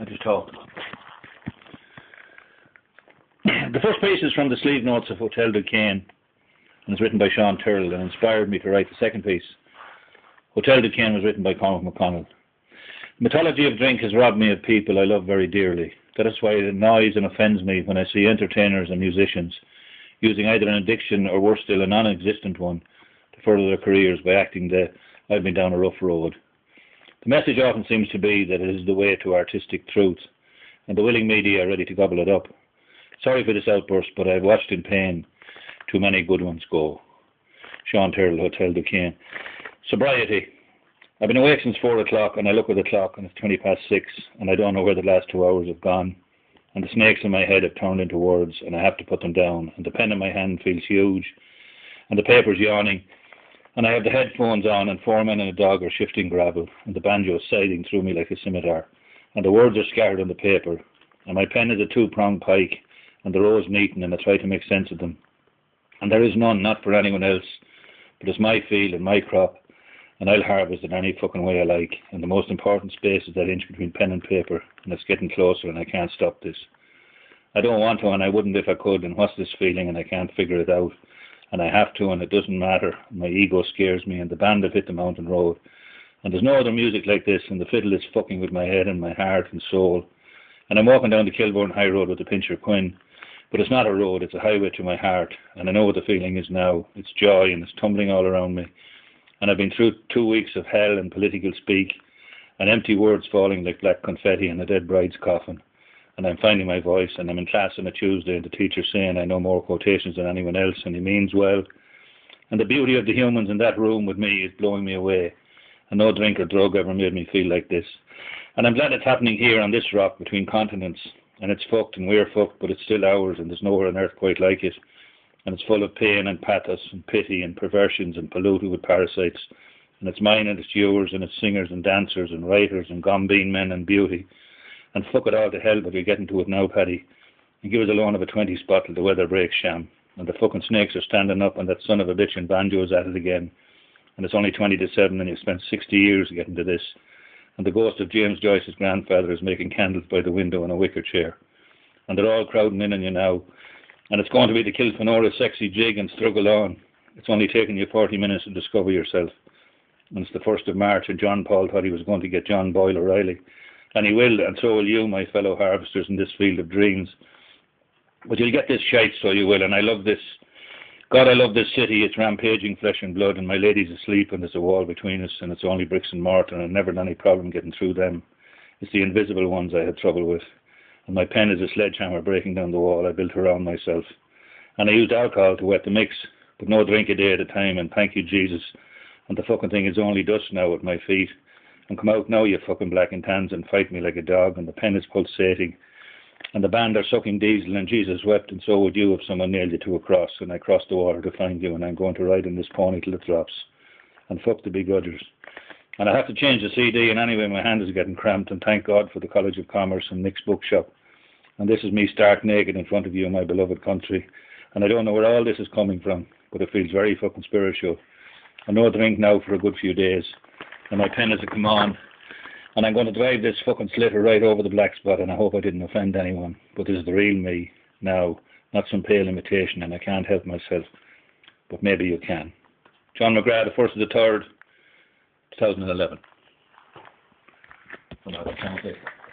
I just talk. The first piece is from the sleeve notes of Hotel du Cane, and it's written by Sean Tyrrell, and inspired me to write the second piece. Hotel du Cane was written by Cormac McConnell. The mythology of drink has robbed me of people I love very dearly. That is why it annoys and offends me when I see entertainers and musicians using either an addiction or, worse still, a non-existent one to further their careers by acting the "I've been down a rough road." The message often seems to be that it is the way to artistic truth, and the willing media are ready to gobble it up. Sorry for this outburst, but I've watched in pain too many good ones go. Sean Tyrrell, Hotel du Cane. Sobriety. I've been awake since 4 o'clock, and I look at the clock and it's 6:20, and I don't know where the last 2 hours have gone. And the snakes in my head have turned into words, and I have to put them down. And the pen in my hand feels huge, and the paper's yawning. And I have the headphones on, and 4 men and a dog are shifting gravel, and the banjo is siding through me like a scimitar. And the words are scattered on the paper, and my pen is a 2-pronged pike, and the rows meeting, and I try to make sense of them. And there is none, not for anyone else, but it's my field and my crop, and I'll harvest it any fucking way I like. And the most important space is that inch between pen and paper, and it's getting closer, and I can't stop this. I don't want to, and I wouldn't if I could, and what's this feeling, and I can't figure it out. And I have to, and it doesn't matter. My ego scares me, and the band have hit the mountain road. And there's no other music like this, and the fiddle is fucking with my head and my heart and soul. And I'm walking down the Kilburn High Road with the Pincher Quinn. But it's not a road, it's a highway to my heart. And I know what the feeling is now. It's joy, and it's tumbling all around me. And I've been through 2 weeks of hell and political speak, and empty words falling like black confetti in a dead bride's coffin. And I'm finding my voice, and I'm in class on a Tuesday, and the teacher's saying I know more quotations than anyone else, and he means well. And the beauty of the humans in that room with me is blowing me away. And no drink or drug ever made me feel like this. And I'm glad it's happening here on this rock between continents. And it's fucked and we're fucked, but it's still ours, and there's nowhere on earth quite like it. And it's full of pain and pathos and pity and perversions and polluted with parasites. And it's mine and it's yours, and it's singers and dancers and writers and gombeen men and beauty. And fuck it all to hell, but you're getting to it now, Paddy. And give us a loan of a 20 spot till the weather breaks, sham. And the fucking snakes are standing up, and that son of a bitch and banjo is at it again. And it's only 20 to 7, and you've spent 60 years getting to this. And the ghost of James Joyce's grandfather is making candles by the window in a wicker chair. And they're all crowding in on you now. And it's going to be the Kilfenora sexy jig and struggle on. It's only taken you 40 minutes to discover yourself. And it's the 1st of March, and John Paul thought he was going to get John Boyle O'Reilly. And he will, and so will you, my fellow harvesters in this field of dreams. But you'll get this shite, so you will, and I love this. God, I love this city. It's rampaging flesh and blood, and my lady's asleep, and there's a wall between us, and it's only bricks and mortar, and I've never had any problem getting through them. It's the invisible ones I had trouble with. And my pen is a sledgehammer breaking down the wall I built around myself. And I used alcohol to wet the mix, but no drink a day at a time, and thank you, Jesus. And the fucking thing is only dust now at my feet. And come out now, you fucking black and tans, and fight me like a dog, and the pen is pulsating. And the band are sucking diesel, and Jesus wept, and so would you if someone nailed you to a cross, and I crossed the water to find you, and I'm going to ride in this pony till it drops. And fuck the begrudgers. And I have to change the CD, and anyway, my hand is getting cramped, and thank God for the College of Commerce and Nick's Bookshop. And this is me stark naked in front of you, my beloved country. And I don't know where all this is coming from, but it feels very fucking spiritual. I no drink now for a good few days. And my pen is a come on, and I'm going to drive this fucking slitter right over the black spot, and I hope I didn't offend anyone, but this is the real me now, not some pale imitation, and I can't help myself, but maybe you can. John McGrath, the 1st of the 3rd, 2011.